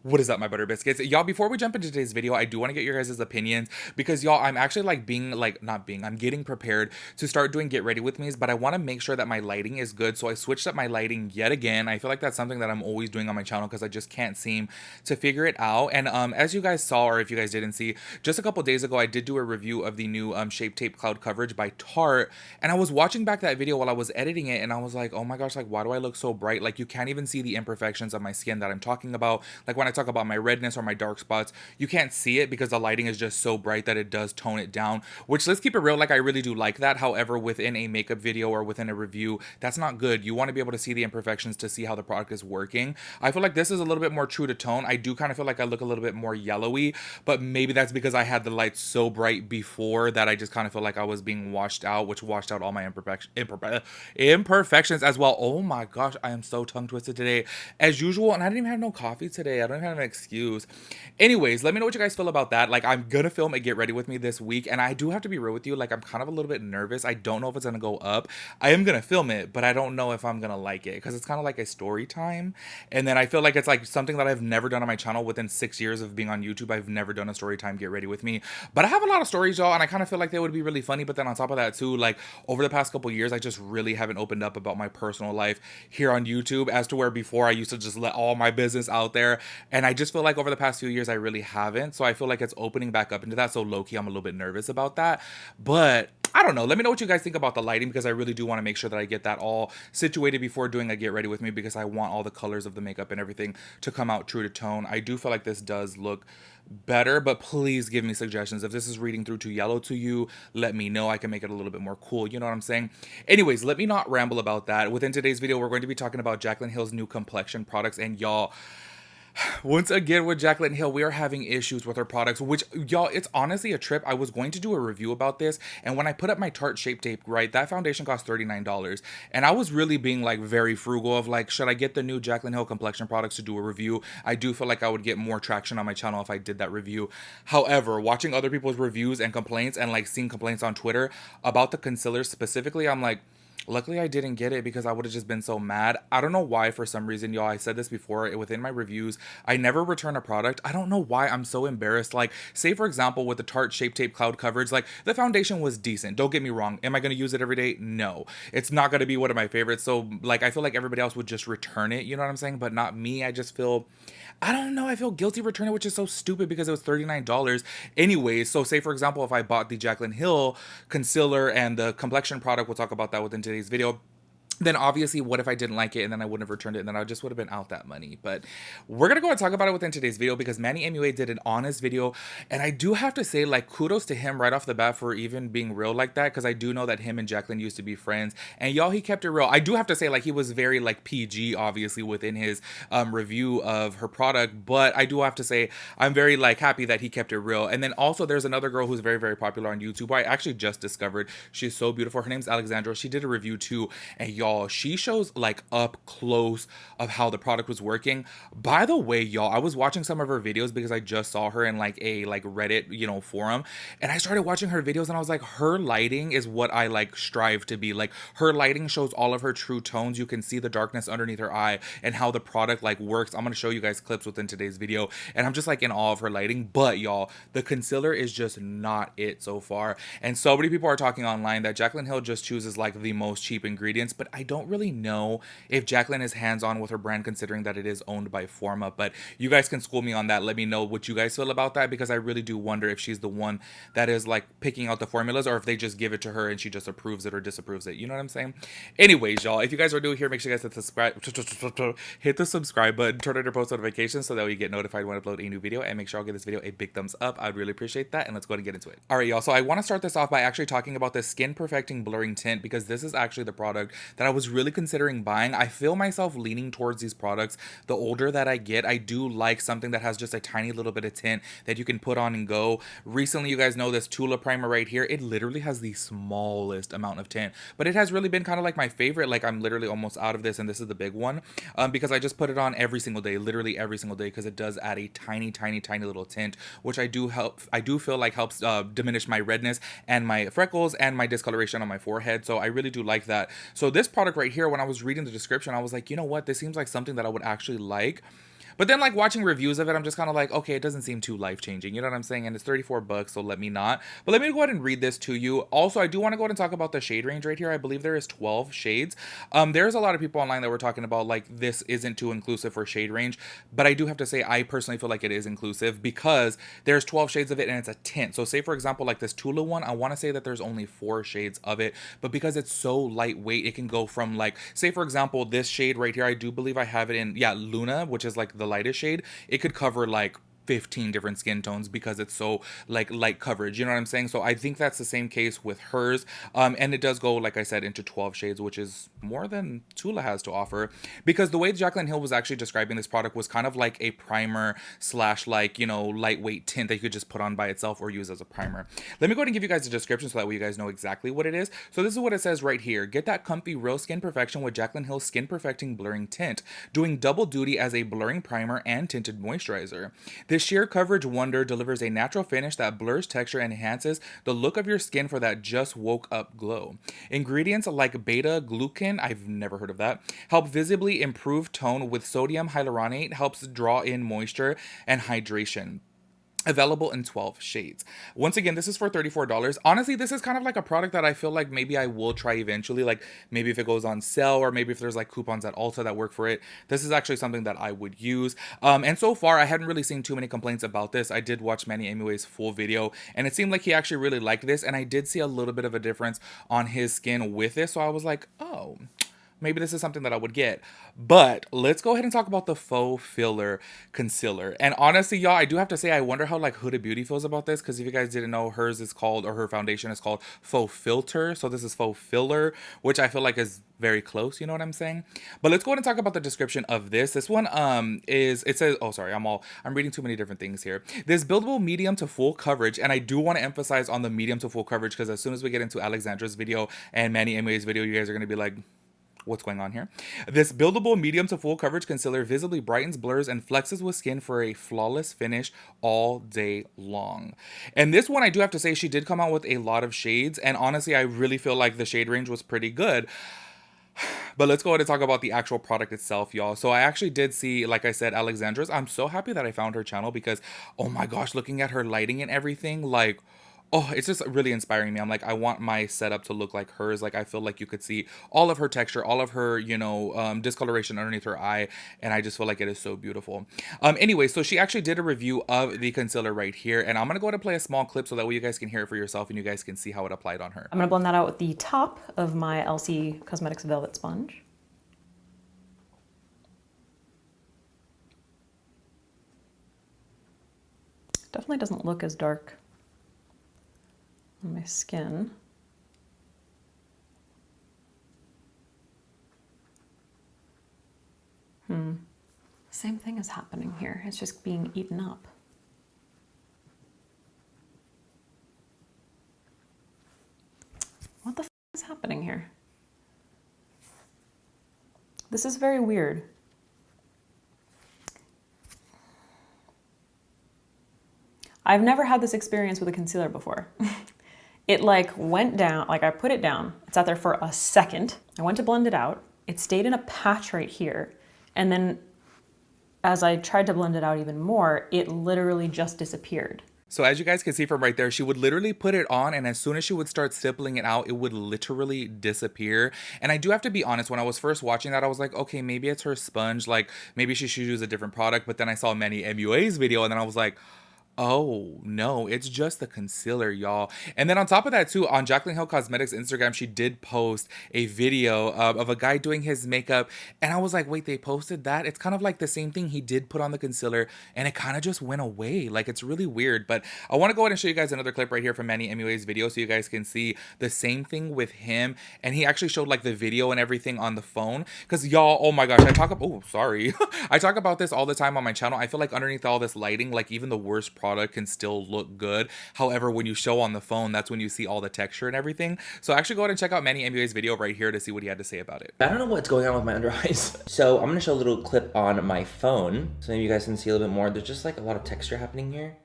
What is up, my butter biscuits? Y'all, before we jump into today's video, I do want to get your guys' opinions because y'all, I'm actually like I'm getting prepared to start doing get ready with me's, but I want to make sure that my lighting is good. So I switched up my lighting yet again. I feel like that's something that I'm always doing on my channel because I just can't seem to figure it out. And as you guys saw, or if you guys didn't see, just a couple days ago, I did do a review of the new Shape Tape Cloud Coverage by Tarte. And I was watching back that video while I was editing it, and I was like, oh my gosh, like, why do I look so bright? Like, you can't even see the imperfections of my skin that I'm talking about. Like, when I talk about my redness or my dark spots, you can't see it because the lighting is just so bright that it does tone it down, which, let's keep it real, like, I really do like that. However, within a makeup video or within a review, that's not good. You want to be able to see the imperfections to see how the product is working. I feel like this is a little bit more true to tone. I do kind of feel like I look a little bit more yellowy, but maybe that's because I had the light so bright before that I just kind of feel like I was being washed out, which washed out all my imperfections as well. Oh my gosh, I am so tongue twisted today as usual, and I didn't even have no coffee today. I don't even have an excuse. Anyways, let me know what you guys feel about that. Like, I'm gonna film a get ready with me this week, and I do have to be real with you. Like, I'm kind of a little bit nervous. I don't know if it's gonna go up. I am gonna film it, but I don't know if I'm gonna like it because it's kind of like a story time, and then I feel like it's like something that I've never done on my channel. Within 6 years of being on YouTube, I've never done a story time get ready with me, but I have a lot of stories, y'all, and I kind of feel like they would be really funny. But then on top of that too, like, over the past couple years, I just really haven't opened up about my personal life here on YouTube, as to where before I used to just let all my business out there, and I just feel like over the past few years I really haven't. So I feel like it's opening back up into that. So low-key, I'm a little bit nervous about that, but I don't know. Let me know what you guys think about the lighting, because I really do want to make sure that I get that all situated before doing a get ready with me, because I want all the colors of the makeup and everything to come out true to tone. I do feel like this does look better, but please give me suggestions. If this is reading through too yellow to you, let me know. I can make it a little bit more cool. You know what I'm saying? Anyways, let me not ramble about that. Within today's video, we're going to be talking about Jaclyn Hill's new Complexion products, and y'all, once again with Jaclyn Hill, we are having issues with her products, which, y'all, it's honestly a trip. I was going to do a review about this, and when I put up my Tarte Shape Tape, right, that foundation cost $39, and I was really being like very frugal of like, should I get the new Jaclyn Hill complexion products to do a review? I do feel like I would get more traction on my channel if I did that review. However, watching other people's reviews and complaints, and like seeing complaints on Twitter about the concealers specifically, I'm like, luckily I didn't get it, because I would have just been so mad. I don't know why, for some reason, y'all, I said this before within my reviews, I never return a product. I don't know why I'm so embarrassed. Like, say for example, with the Tarte Shape Tape Cloud Coverage, like, the foundation was decent. Don't get me wrong. Am I going to use it every day? No. It's not going to be one of my favorites. So, like, I feel like everybody else would just return it, you know what I'm saying? But not me. I just feel, I don't know, I feel guilty returning it, which is so stupid because it was $39. Anyways, so say for example, if I bought the Jaclyn Hill concealer and the complexion product, we'll talk about that within today's video, then obviously, what if I didn't like it and then I wouldn't have returned it, and then I just would have been out that money. But we're gonna go and talk about it within today's video, because Manny MUA did an honest video, and I do have to say, like, kudos to him right off the bat for even being real like that, because I do know that him and Jaclyn used to be friends, and y'all, he kept it real. I do have to say, like, he was very like PG, obviously, within his review of her product, but I do have to say I'm very like happy that he kept it real. And then also, there's another girl who's very, very popular on YouTube who I actually just discovered. She's so beautiful. Her name's Alexandra. She did a review too, and y'all, she shows like up close of how the product was working. By the way, y'all, I was watching some of her videos because I just saw her in like a like Reddit, you know, forum, and I started watching her videos, and I was like, her lighting is what I like strive to be. Like, her lighting shows all of her true tones. You can see the darkness underneath her eye and how the product like works. I'm gonna show you guys clips within today's video, and I'm just like in awe of her lighting. But y'all, the concealer is just not it so far, and so many people are talking online that Jaclyn Hill just chooses like the most cheap ingredients, but I don't really know if Jaclyn is hands-on with her brand, considering that it is owned by Forma. But you guys can school me on that. Let me know what you guys feel about that, because I really do wonder if she's the one that is like picking out the formulas, or if they just give it to her and she just approves it or disapproves it. You know what I'm saying? Anyways, y'all, if you guys are new here, make sure you guys hit the subscribe button, turn on your post notifications so that we get notified when I upload a new video, and make sure I'll give this video a big thumbs up. I'd really appreciate that, and let's go ahead and get into it. All right, y'all, so I want to start this off by actually talking about the Skin Perfecting Blurring Tint, because this is actually the product that I was really considering buying. I feel myself leaning towards these products the older that I get. I do like something that has just a tiny little bit of tint that you can put on and go. Recently, you guys know this Tula primer right here. It literally has the smallest amount of tint, but it has really been kind of like my favorite. Like, I'm literally almost out of this, and this is the big one, because I just put it on every single day, literally every single day, because it does add a tiny, tiny, tiny little tint, which I do feel like helps diminish my redness and my freckles and my discoloration on my forehead. So I really do like that. So this product right here, when I was reading the description, I was like, you know what, this seems like something that I would actually like. But then like watching reviews of it, I'm just kind of like, okay, it doesn't seem too life-changing. You know what I'm saying? And it's 34 bucks, so let me not. But let me go ahead and read this to you. Also, I do want to go ahead and talk about the shade range right here. I believe there is 12 shades. There's a lot of people online that were talking about like this isn't too inclusive for shade range, but I do have to say I personally feel like it is inclusive because there's 12 shades of it and it's a tint. So say for example like this Tula one, I want to say that there's only 4 shades of it, but because it's so lightweight, it can go from like, say for example this shade right here, I do believe I have it in, yeah, Luna, which is like the lightest shade. It could cover like 15 different skin tones because it's so like light coverage, you know what I'm saying? So I think that's the same case with hers, and it does go, like I said, into 12 shades, which is more than Tula has to offer, because the way Jaclyn Hill was actually describing this product was kind of like a primer slash like, you know, lightweight tint that you could just put on by itself or use as a primer. Let me go ahead and give you guys a description so that way you guys know exactly what it is. So this is what it says right here: get that comfy real skin perfection with Jaclyn Hill's skin perfecting blurring tint, doing double duty as a blurring primer and tinted moisturizer. This sheer coverage wonder delivers a natural finish that blurs texture and enhances the look of your skin for that just woke up glow. Ingredients like beta glucan, I've never heard of that, help visibly improve tone, with sodium hyaluronate helps draw in moisture and hydration. Available in 12 shades. Once again, this is for $34. Honestly, this is kind of like a product that I feel like maybe I will try eventually. Like maybe if it goes on sale, or maybe if there's like coupons at Ulta that work for it. This is actually something that I would use. And so far, I hadn't really seen too many complaints about this. I did watch Manny MUA's full video, and it seemed like he actually really liked this. And I did see a little bit of a difference on his skin with this. So I was like, oh, maybe this is something that I would get. But let's go ahead and talk about the faux filler concealer. And honestly, y'all, I do have to say, I wonder how like Huda Beauty feels about this, because if you guys didn't know, hers is called, or her foundation is called faux filter. So this is faux filler, which I feel like is very close, you know what I'm saying? But let's go ahead and talk about the description of this. This one it says, oh sorry, I'm reading too many different things here. This buildable medium to full coverage, and I do want to emphasize on the medium to full coverage, because as soon as we get into Alexandra's video and Manny MUA's video, you guys are going to be like, what's going on here? This buildable medium to full coverage concealer visibly brightens, blurs, and flexes with skin for a flawless finish all day long. And this one, I do have to say, she did come out with a lot of shades, and honestly, I really feel like the shade range was pretty good. But let's go ahead and talk about the actual product itself, y'all. So I actually did see, like I said, Alexandra's. I'm so happy that I found her channel, because, oh my gosh, looking at her lighting and everything, like, oh, it's just really inspiring me. I'm like, I want my setup to look like hers. Like, I feel like you could see all of her texture, all of her, you know, discoloration underneath her eye. And I just feel like it is so beautiful. Anyway, so she actually did a review of the concealer right here. And I'm going to go ahead and play a small clip so that way you guys can hear it for yourself and you guys can see how it applied on her. I'm going to blend that out with the top of my LC Cosmetics Velvet Sponge. Definitely doesn't look as dark on my skin. Same thing is happening here. It's just being eaten up. What the f is happening here? This is very weird. I've never had this experience with a concealer before. It like went down, like I put it down, it sat there for a second. I went to blend it out. It stayed in a patch right here. And then as I tried to blend it out even more, it literally just disappeared. So as you guys can see from right there, she would literally put it on, and as soon as she would start stippling it out, it would literally disappear. And I do have to be honest, when I was first watching that, I was like, okay, maybe it's her sponge, like maybe she should use a different product. But then I saw Manny MUA's video, and then I was like, oh no, it's just the concealer, y'all. And then on top of that too, on Jaclyn Hill Cosmetics Instagram, she did post a video of a guy doing his makeup, and I was like, wait, they posted that? It's kind of like the same thing he did put on the concealer, and it kind of just went away. Like, it's really weird. But I want to go ahead and show you guys another clip right here from Manny MUA's video so you guys can see the same thing with him. And he actually showed like the video and everything on the phone, because y'all, oh my gosh, I talk about, oh sorry I talk about this all the time on my channel. I feel like underneath all this lighting, like even the worst product can still look good. However, when you show on the phone, that's when you see all the texture and everything. So actually go ahead and check out Manny MUA's video right here to see what he had to say about it. I don't know what's going on with my under eyes. So I'm gonna show a little clip on my phone so maybe you guys can see a little bit more. There's just like a lot of texture happening here,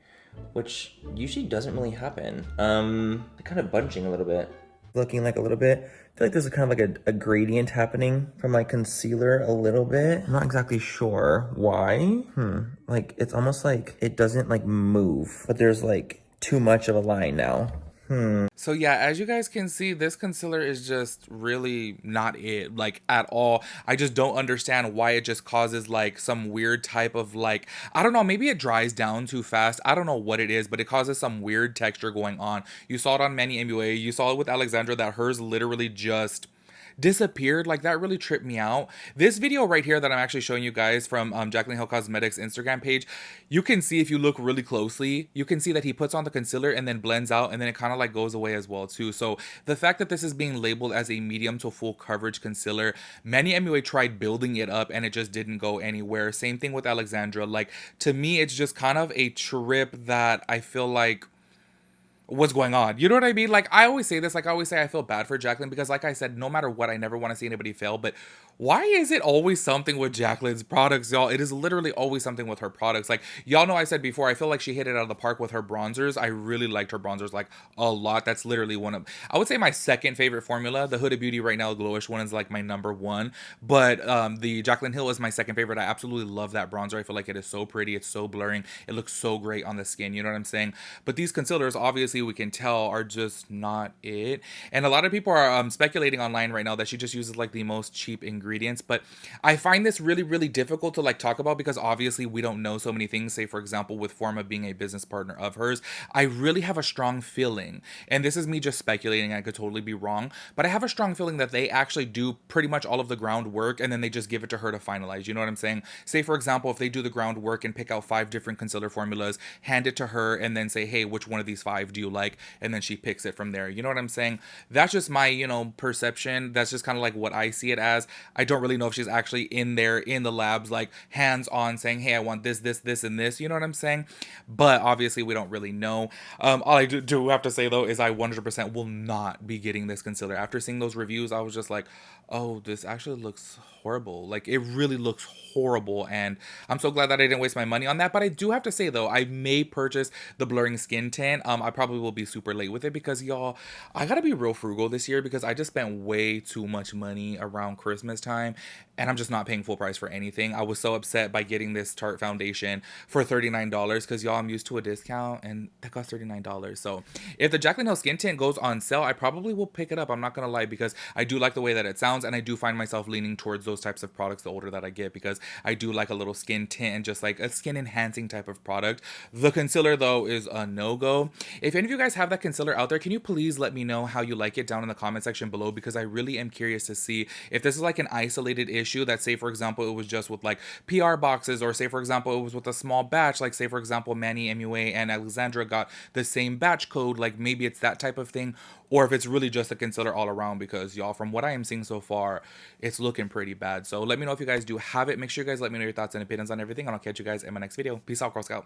which usually doesn't really happen. They're kind of bunching a little bit. looking like a little bit. I feel like there's kind of like a gradient happening from my concealer a little bit. I'm not exactly sure why. Like it's almost like it doesn't like move, but there's like too much of a line now. So yeah, as you guys can see, this concealer is just really not it, like at all. I just don't understand why it just causes like some weird type of like, I don't know, maybe it dries down too fast. I don't know what it is, but it causes some weird texture going on. You saw it on Manny MUA, you saw it with Alexandra that hers literally just disappeared. Like that really tripped me out. This video right here that I'm actually showing you guys from Jaclyn Hill Cosmetics Instagram page, you can see if you look really closely, you can see that he puts on the concealer and then blends out, and then it kind of like goes away as well too. So the fact that this is being labeled as a medium to full coverage concealer, Manny MUA tried building it up and it just didn't go anywhere. Same thing with Alexandra. Like to me, it's just kind of a trip that I feel like, what's going on? You know what I mean? Like I always say this, like I always say I feel bad for Jaclyn because like I said, no matter what, I never want to see anybody fail. But why is it always something with Jaclyn's products, y'all? It is literally always something with her products. Like y'all know I said before, I feel like she hit it out of the park with her bronzers. I really liked her bronzers like a lot. That's literally one of, I would say my second favorite formula. The Huda Beauty Right Now Glowish one is like my number one. But the Jaclyn Hill is my second favorite. I absolutely love that bronzer. I feel like it is so pretty. It's so blurring. It looks so great on the skin. You know what I'm saying? But these concealers, obviously, we can tell are just not it. And a lot of people are speculating online right now that she just uses like the most cheap ingredients. But I find this really, really difficult to like talk about because obviously we don't know so many things. Say, for example, with Forma being a business partner of hers, I really have a strong feeling, and this is me just speculating, I could totally be wrong, but I have a strong feeling that they actually do pretty much all of the groundwork and then they just give it to her to finalize. You know what I'm saying? Say, for example, if they do the groundwork and pick out 5 different concealer formulas, hand it to her, and then say, hey, which one of these 5 do you like? And then she picks it from there. You know what I'm saying? That's just my, you know, perception. That's just kind of like what I see it as. I don't really know if she's actually in there in the labs, like hands on saying, hey, I want this, this, this, and this. You know what I'm saying? But obviously we don't really know. All I do have to say though is I 100% will not be getting this concealer. After seeing those reviews, I was just like, oh, this actually looks horrible. Like it really looks horrible, and I'm so glad that I didn't waste my money on that. But I do have to say though, I may purchase the blurring skin tint. I probably will be super late with it because y'all, I gotta be real frugal this year because I just spent way too much money around Christmas time, and I'm just not paying full price for anything. I was so upset by getting this Tarte foundation for $39 because y'all, I'm used to a discount and that cost $39. So if the Jaclyn Hill skin tint goes on sale, I probably will pick it up. I'm not gonna lie, because I do like the way that it sounds, and I do find myself leaning towards those types of products the older that I get, because I do like a little skin tint and just like a skin enhancing type of product. The concealer though is a no-go. If any of you guys have that concealer out there, can you please let me know how you like it down in the comment section below, because I really am curious to see if this is like an isolated issue that, say for example, it was just with like PR boxes, or say for example it was with a small batch, like say for example Manny MUA and Alexandra got the same batch code, like maybe it's that type of thing, or if it's really just a concealer all around, because y'all, from what I am seeing so far, it's looking pretty bad. So let me know if you guys do have it. Make sure you guys let me know your thoughts and opinions on everything, and I'll catch you guys in my next video. Peace out, Girl Scout.